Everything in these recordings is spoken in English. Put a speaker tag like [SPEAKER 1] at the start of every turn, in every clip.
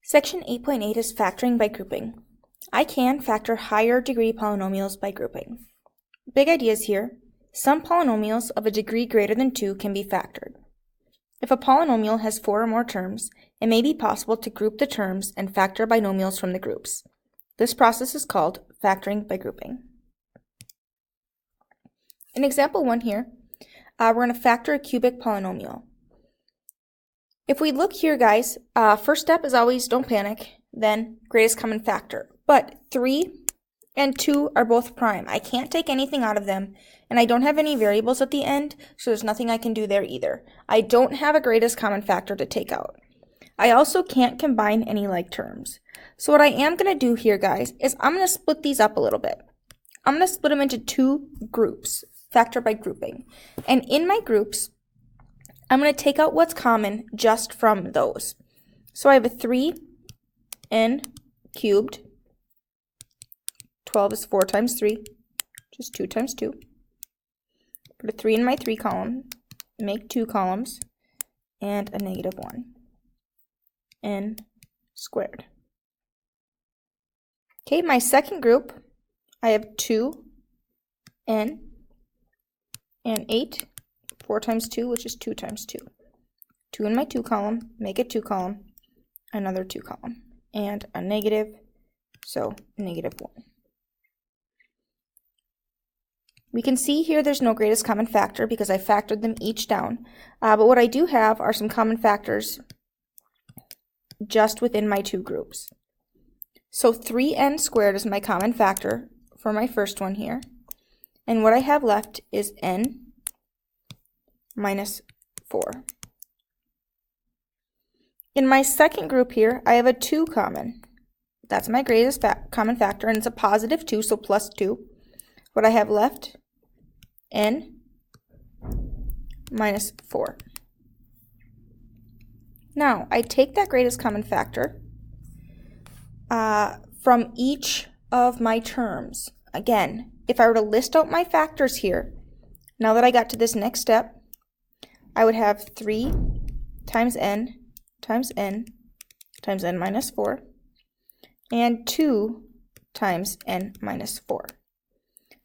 [SPEAKER 1] Section 8.8 is factoring by grouping. I can factor higher degree polynomials by grouping. Big ideas here. Some polynomials of a degree greater than 2 can be factored. If a polynomial has 4 or more terms, it may be possible to group the terms and factor binomials from the groups. This process is called factoring by grouping. In example 1 here, we're going to factor a cubic polynomial. If we look here, guys, first step is always don't panic, then greatest common factor. But 3 and 2 are both prime. I can't take anything out of them, and I don't have any variables at the end, so there's nothing I can do there either. I don't have a greatest common factor to take out. I also can't combine any like terms. So what I am going to do here, guys, is I'm going to split these up a little bit. I'm going to split them into 2 groups, factor by grouping. And in my groups, I'm going to take out what's common just from those. So I have a 3n cubed. 12 is 4 times 3, just 2 times 2. Put a 3 in my 3 column, make 2 columns, and a negative 1. N squared. Okay, my second group, I have 2n and 8. 4 times 2, which is 2 times 2. 2 in my 2 column, make a 2 column, another 2 column, and a negative, so negative 1. We can see here there's no greatest common factor because I factored them each down. But what I do have are some common factors just within my 2 groups. So 3n squared is my common factor for my first one here. And what I have left is n minus 4. In my second group here, I have a 2 common. That's my greatest common factor, and it's a positive 2, so plus 2. What I have left, n minus 4. Now, I take that greatest common factor from each of my terms. Again, if I were to list out my factors here, now that I got to this next step, I would have 3 times n times n times n minus 4, and 2 times n minus 4.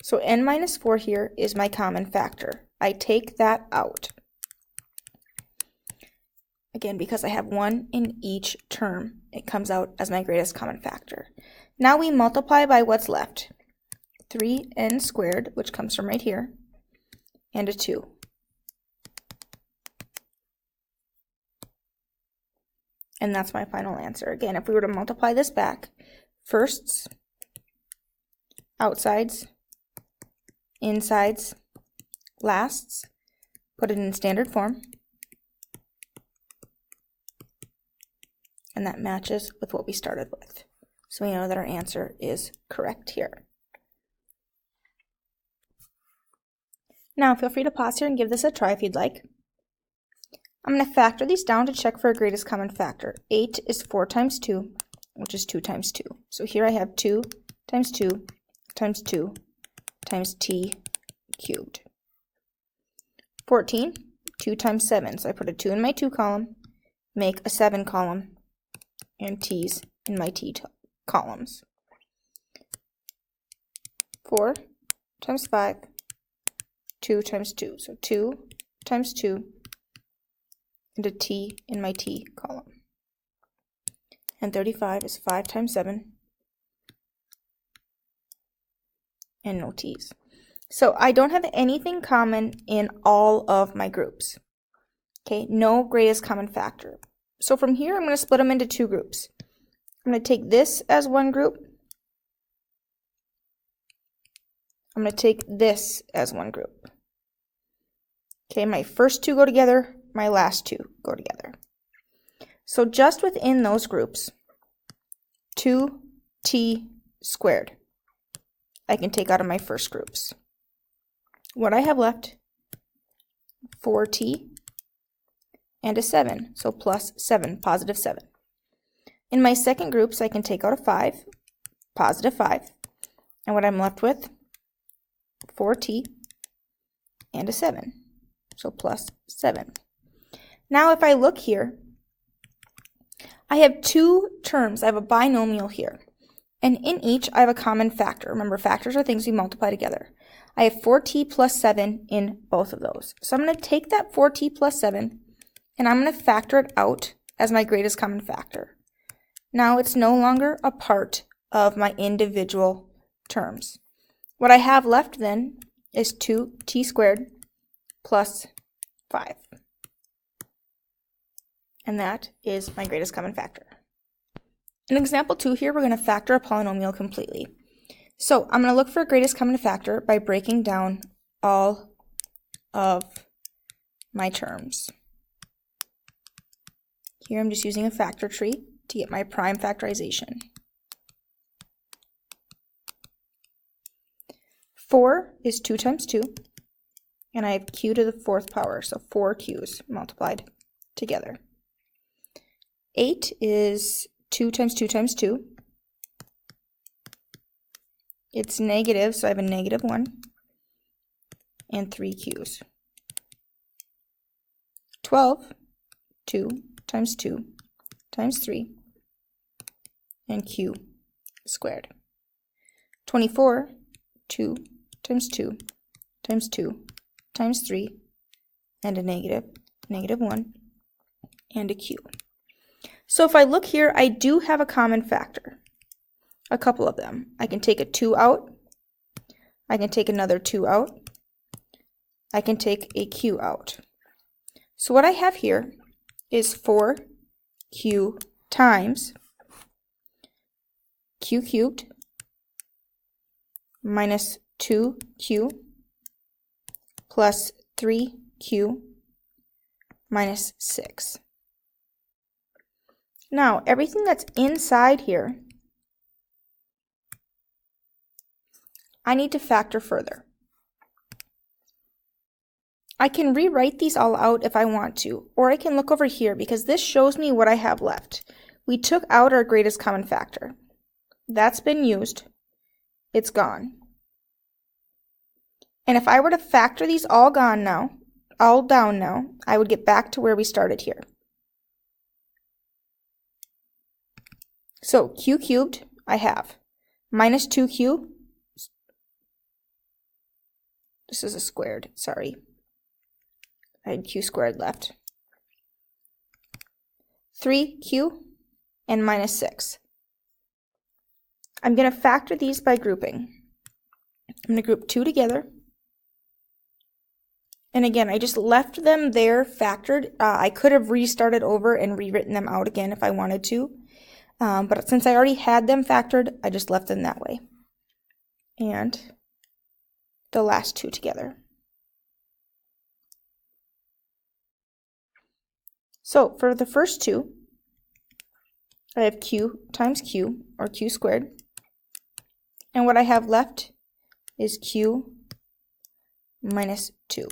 [SPEAKER 1] So n minus 4 here is my common factor. I take that out. Again, because I have 1 in each term, it comes out as my greatest common factor. Now we multiply by what's left. 3n squared, which comes from right here, and a 2. And that's my final answer. Again, if we were to multiply this back, firsts, outsides, insides, lasts, put it in standard form, and that matches with what we started with. So we know that our answer is correct here. Now feel free to pause here and give this a try if you'd like. I'm going to factor these down to check for a greatest common factor. 8 is 4 times 2, which is 2 times 2. So here I have 2 times 2 times 2 times t cubed. 14, 2 times 7. So I put a 2 in my 2 column, make a 7 column, and t's in my t columns. 4 times 5, 2 times 2. So 2 times 2, and a t in my t column. And 35 is 5 times 7, and no t's. So I don't have anything common in all of my groups. Okay, no greatest common factor. So from here, I'm going to split them into 2 groups. I'm going to take this as one group. I'm going to take this as one group. Okay, my first 2 go together, my last 2 go together. So just within those groups, 2t squared, I can take out of my first groups. What I have left, 4t and a 7, so plus 7, positive 7. In my second groups, I can take out a 5, positive 5, and what I'm left with, 4t and a 7, so plus 7. Now if I look here, I have two terms. I have a binomial here. And in each, I have a common factor. Remember, factors are things we multiply together. I have 4t plus 7 in both of those. So I'm going to take that 4t plus 7, and I'm going to factor it out as my greatest common factor. Now it's no longer a part of my individual terms. What I have left then is 2t squared plus 5. And that is my greatest common factor. In example 2 here, we're going to factor a polynomial completely. So I'm going to look for a greatest common factor by breaking down all of my terms. Here I'm just using a factor tree to get my prime factorization. 4 is 2 times 2, and I have q to the 4th power, so 4 q's multiplied together. 8 is 2 times 2 times 2. It's negative, so I have a negative 1, and 3 q's. 12, 2 times 2 times 3, and q squared. 24, 2 times 2 times 2 times 3, and a negative 1, and a q. So if I look here, I do have a common factor. A couple of them. I can take a 2 out. I can take another 2 out. I can take a q out. So what I have here is 4q times q cubed minus 2q plus 3q minus 6. Now, everything that's inside here, I need to factor further. I can rewrite these all out if I want to, or I can look over here because this shows me what I have left. We took out our greatest common factor. That's been used. It's gone. And if I were to factor these all down now, I would get back to where we started here. So q cubed, I have minus 2q. This is a squared, sorry. I had q squared left. 3q and minus 6. I'm going to factor these by grouping. I'm going to group 2 together. And again, I just left them there factored. I could have restarted over and rewritten them out again if I wanted to. But since I already had them factored, I just left them that way. And the last 2 together. So for the first 2, I have q times q, or q squared. And what I have left is q minus 2.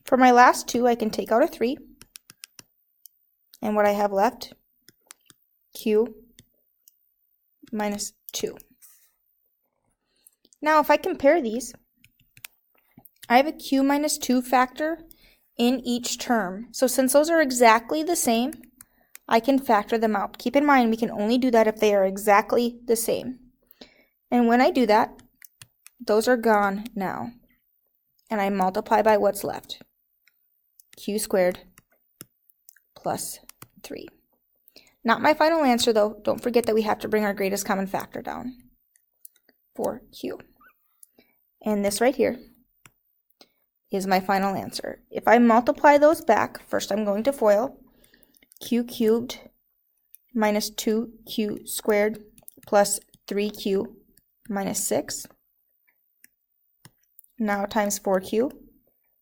[SPEAKER 1] For my last 2, I can take out a 3. And what I have left, q minus 2. Now, if I compare these, I have a q minus 2 factor in each term. So since those are exactly the same, I can factor them out. Keep in mind, we can only do that if they are exactly the same. And when I do that, those are gone now. And I multiply by what's left. Q squared plus 3. Not my final answer though. Don't forget that we have to bring our greatest common factor down for q. And this right here is my final answer. If I multiply those back, first I'm going to FOIL. Q cubed minus 2q squared plus 3q minus 6. Now times 4q.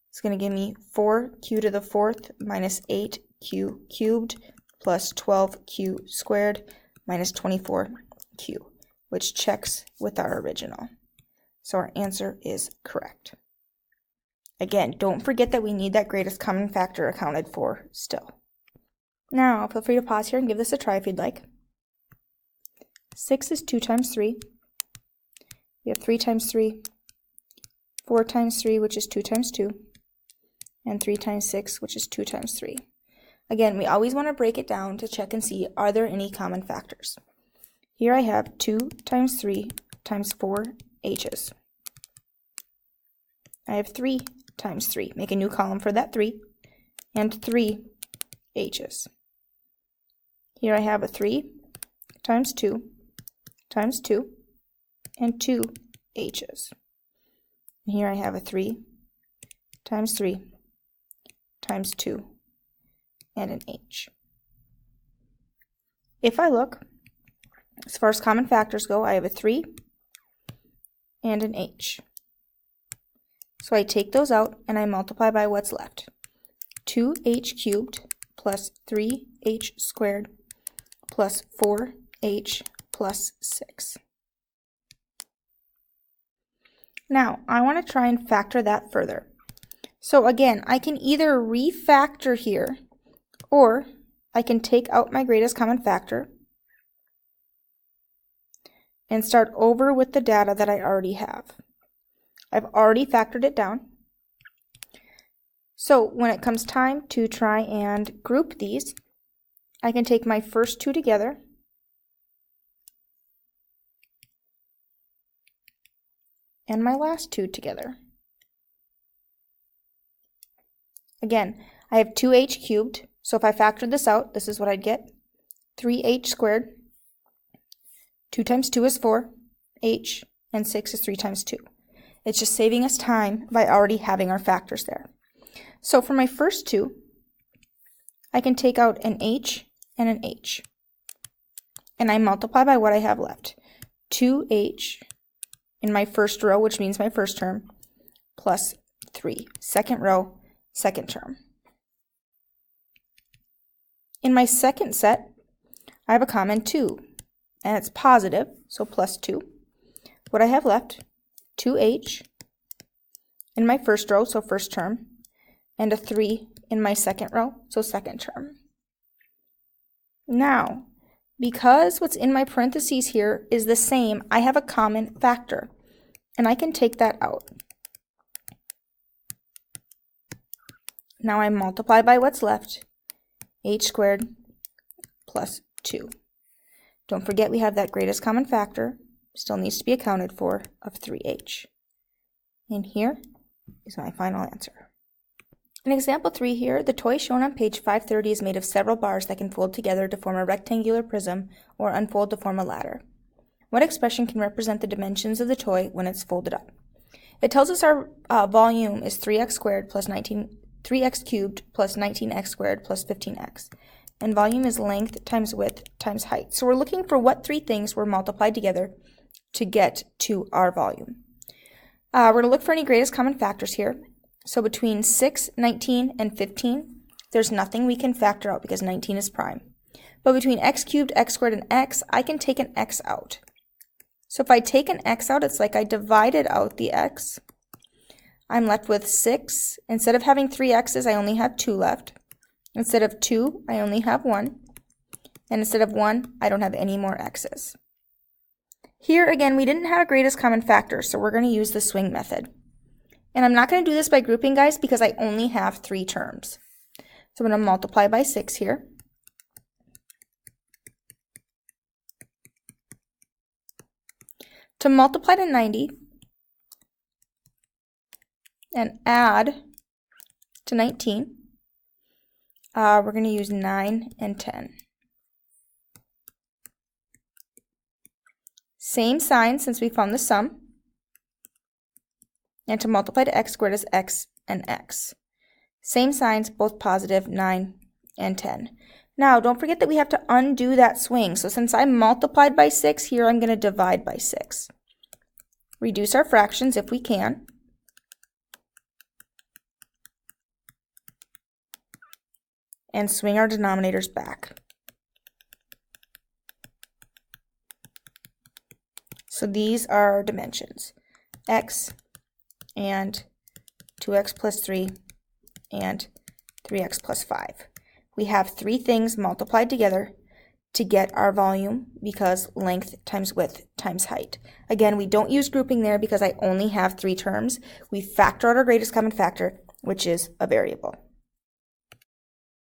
[SPEAKER 1] It's going to give me 4q to the 4th minus 8q cubed plus 12q squared minus 24q, which checks with our original. So our answer is correct. Again, don't forget that we need that greatest common factor accounted for still. Now, feel free to pause here and give this a try if you'd like. 6 is 2 times 3. We have 3 times 3. 4 times 3, which is 2 times 2. And 3 times 6, which is 2 times 3. Again, we always want to break it down to check and see, are there any common factors? Here I have 2 times 3 times 4 h's. I have 3 times 3. Make a new column for that 3, and 3 h's. Here I have a 3 times 2 times 2, and 2 h's. And here I have a 3 times 3 times 2, and an h. If I look, as far as common factors go, I have a 3 and an h. So I take those out and I multiply by what's left. 2h cubed plus 3h squared plus 4h plus 6. Now, I want to try and factor that further. So again, I can either refactor here, or I can take out my greatest common factor and start over with the data that I already have. I've already factored it down. So when it comes time to try and group these, I can take my first two together and my last two together. Again, I have 2h cubed, so if I factored this out, this is what I'd get. 3h squared, 2 times 2 is 4, h, and 6 is 3 times 2. It's just saving us time by already having our factors there. So for my first two, I can take out an h and an h. And I multiply by what I have left. 2h in my first row, which means my first term, plus 3. Second row, second term. In my second set, I have a common 2, and it's positive, so plus 2. What I have left, 2h in my first row, so first term, and a 3 in my second row, so second term. Now, because what's in my parentheses here is the same, I have a common factor, and I can take that out. Now I multiply by what's left, h squared plus 2. Don't forget we have that greatest common factor, still needs to be accounted for, of 3h. And here is my final answer. In example 3 here, the toy shown on page 530 is made of several bars that can fold together to form a rectangular prism or unfold to form a ladder. What expression can represent the dimensions of the toy when it's folded up? It tells us our volume is 3x squared plus 3x cubed plus 19x squared plus 15x. And volume is length times width times height. So we're looking for what three things were multiplied together to get to our volume. We're going to look for any greatest common factors here. So between 6, 19, and 15, there's nothing we can factor out because 19 is prime. But between x cubed, x squared, and x, I can take an x out. So if I take an x out, it's like I divided out the x. I'm left with 6. Instead of having 3 x's, I only have 2 left. Instead of 2, I only have 1. And instead of 1, I don't have any more x's. Here, again, we didn't have a greatest common factor, so we're going to use the swing method. And I'm not going to do this by grouping, guys, because I only have 3 terms. So I'm going to multiply by 6 here. To multiply to 90 and add to 19, we're going to use 9 and 10. Same sign since we found the sum. And to multiply to x squared is x and x. Same signs, both positive, 9 and 10. Now, don't forget that we have to undo that swing. So since I multiplied by 6, here I'm going to divide by 6. Reduce our fractions if we can. And swing our denominators back. So these are our dimensions, x and 2x plus 3 and 3x plus 5. We have 3 things multiplied together to get our volume because length times width times height. Again, we don't use grouping there because I only have 3 terms. We factor out our greatest common factor, which is a variable.